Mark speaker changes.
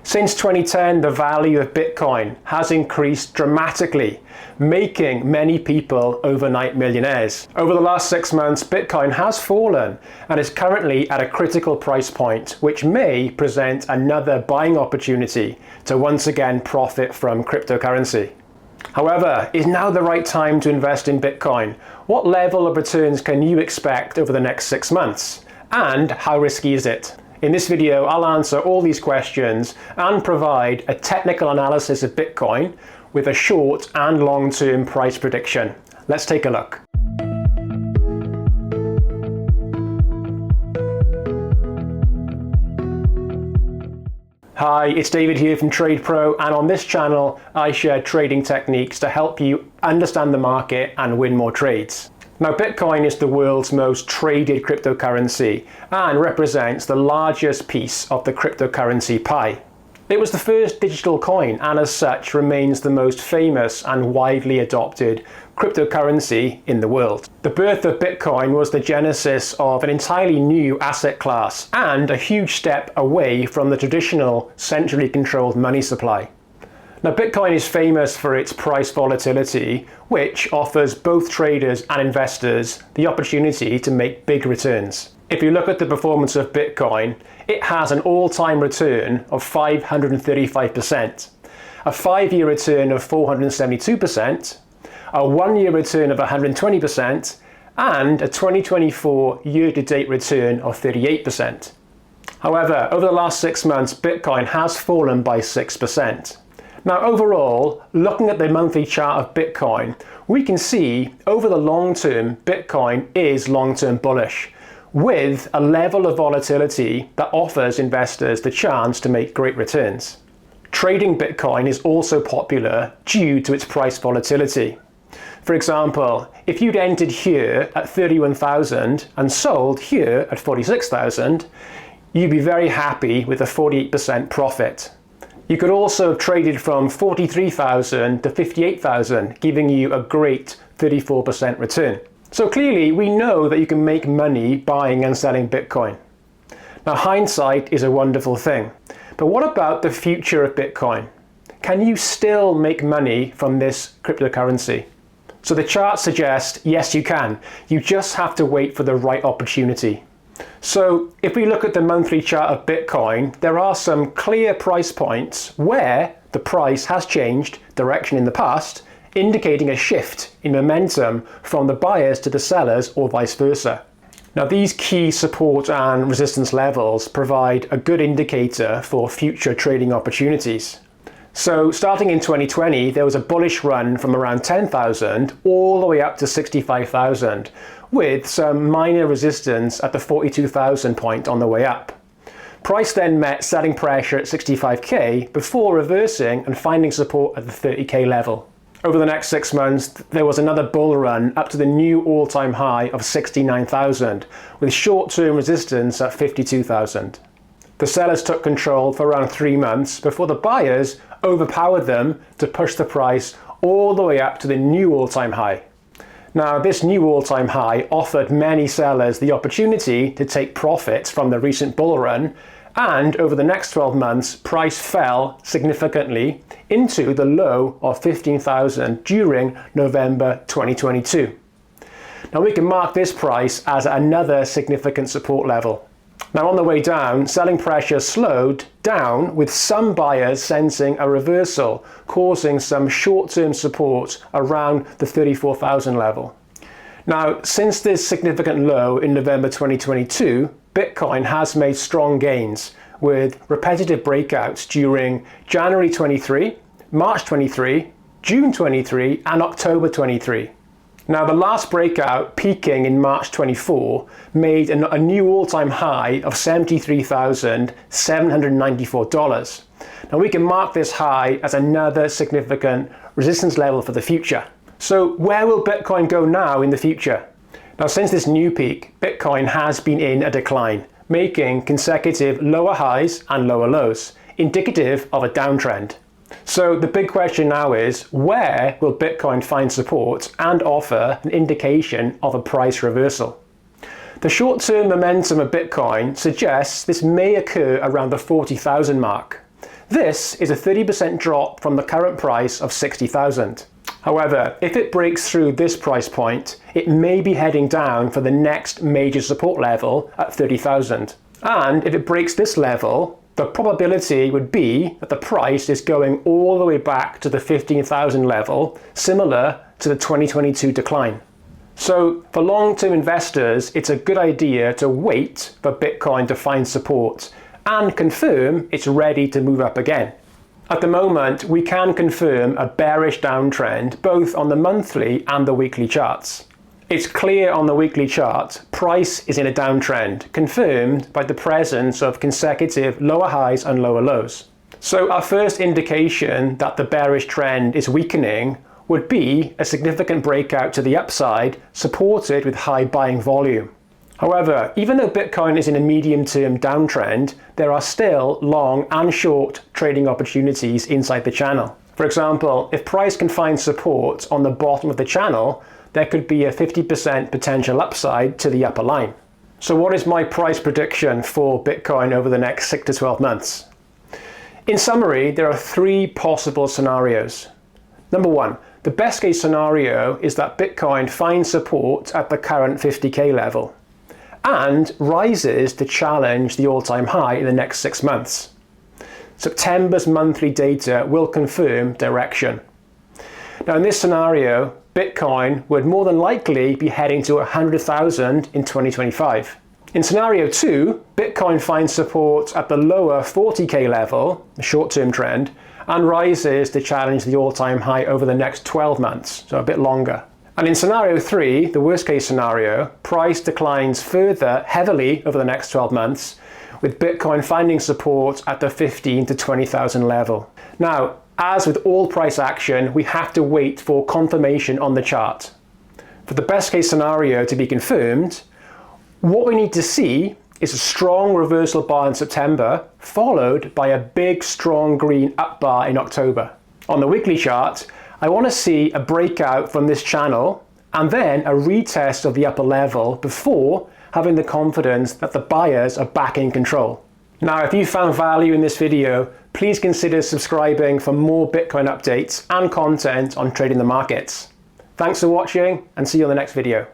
Speaker 1: Since 2010, the value of Bitcoin has increased dramatically, making many people overnight millionaires. Over the last 6 months, Bitcoin has fallen and is currently at a critical price point, which may present another buying opportunity to once again profit from cryptocurrency. However, is now the right time to invest in Bitcoin? What level of returns can you expect over the next 6 months? And how risky is it? In this video, I'll answer all these questions and provide a technical analysis of Bitcoin with a short and long-term price prediction. Let's take a look. Hi, it's David here from TradePro, and on this channel I share trading techniques to help you understand the market and win more trades. Now, Bitcoin is the world's most traded cryptocurrency and represents the largest piece of the cryptocurrency pie. It was the first digital coin and as such remains the most famous and widely adopted cryptocurrency in the world. The birth of Bitcoin was the genesis of an entirely new asset class and a huge step away from the traditional centrally controlled money supply. Now, Bitcoin is famous for its price volatility, which offers both traders and investors the opportunity to make big returns. If you look at the performance of Bitcoin, it has an all-time return of 535%, a 5-year return of 472%, a 1-year return of 120%, and a 2024 year-to-date return of 38%. However, over the last 6 months, Bitcoin has fallen by 6%. Now, overall, looking at the monthly chart of Bitcoin, we can see over the long term, Bitcoin is long-term bullish, with a level of volatility that offers investors the chance to make great returns. Trading Bitcoin is also popular due to its price volatility. For example, if you'd entered here at 31,000 and sold here at 46,000, you'd be very happy with a 48% profit. You could also have traded from 43,000 to 58,000, giving you a great 34% return. So clearly, we know that you can make money buying and selling Bitcoin. Now, hindsight is a wonderful thing. But what about the future of Bitcoin? Can you still make money from this cryptocurrency? So the chart suggests, yes, you can. You just have to wait for the right opportunity. So if we look at the monthly chart of Bitcoin, there are some clear price points where the price has changed direction in the past, indicating a shift in momentum from the buyers to the sellers or vice versa. Now, these key support and resistance levels provide a good indicator for future trading opportunities. So starting in 2020, there was a bullish run from around 10,000 all the way up to 65,000, with some minor resistance at the 42,000 point on the way up. Price then met selling pressure at 65k before reversing and finding support at the 30k level. Over the next 6 months, there was another bull run up to the new all-time high of 69,000, with short-term resistance at 52,000. The sellers took control for around 3 months before the buyers overpowered them to push the price all the way up to the new all-time high. Now, this new all-time high offered many sellers the opportunity to take profits from the recent bull run, and over the next 12 months, price fell significantly into the low of 15,000 during November 2022. Now, we can mark this price as another significant support level. Now, on the way down, selling pressure slowed down with some buyers sensing a reversal, causing some short-term support around the 34,000 level. Now, since this significant low in November 2022, Bitcoin has made strong gains with repetitive breakouts during January 23, March 23, June 23, and October 23. Now, the last breakout, peaking in March 24, made a new all-time high of $73,794. Now, we can mark this high as another significant resistance level for the future. So where will Bitcoin go now in the future? Now, since this new peak, Bitcoin has been in a decline, making consecutive lower highs and lower lows, indicative of a downtrend. So the big question now is, where will Bitcoin find support and offer an indication of a price reversal? The short-term momentum of Bitcoin suggests this may occur around the 40,000 mark. This is a 30% drop from the current price of 60,000. However, if it breaks through this price point, it may be heading down for the next major support level at 30,000. And if it breaks this level, the probability would be that the price is going all the way back to the 15,000 level, similar to the 2022 decline. So for long-term investors, it's a good idea to wait for Bitcoin to find support and confirm it's ready to move up again. At the moment, we can confirm a bearish downtrend both on the monthly and the weekly charts. It's clear on the weekly chart, price is in a downtrend, confirmed by the presence of consecutive lower highs and lower lows. So our first indication that the bearish trend is weakening would be a significant breakout to the upside, supported with high buying volume. However, even though Bitcoin is in a medium-term downtrend, there are still long and short trading opportunities inside the channel. For example, if price can find support on the bottom of the channel, there could be a 50% potential upside to the upper line. So what is my price prediction for Bitcoin over the next 6 to 12 months? In summary, there are 3 possible scenarios. Number 1, the best case scenario is that Bitcoin finds support at the current 50k level and rises to challenge the all-time high in the next 6 months. September's monthly data will confirm direction. Now in this scenario, Bitcoin would more than likely be heading to 100,000 in 2025. In scenario 2, Bitcoin finds support at the lower 40k level, the short-term trend, and rises to challenge the all-time high over the next 12 months, so a bit longer. And in scenario 3, the worst case scenario, price declines further heavily over the next 12 months, with Bitcoin finding support at the 15 to 20,000 level. Now, as with all price action, we have to wait for confirmation on the chart. For the best case scenario to be confirmed, what we need to see is a strong reversal bar in September, followed by a big strong green up bar in October. On the weekly chart, I want to see a breakout from this channel and then a retest of the upper level before having the confidence that the buyers are back in control. Now, if you found value in this video, please consider subscribing for more Bitcoin updates and content on trading the markets. Thanks for watching and see you on the next video.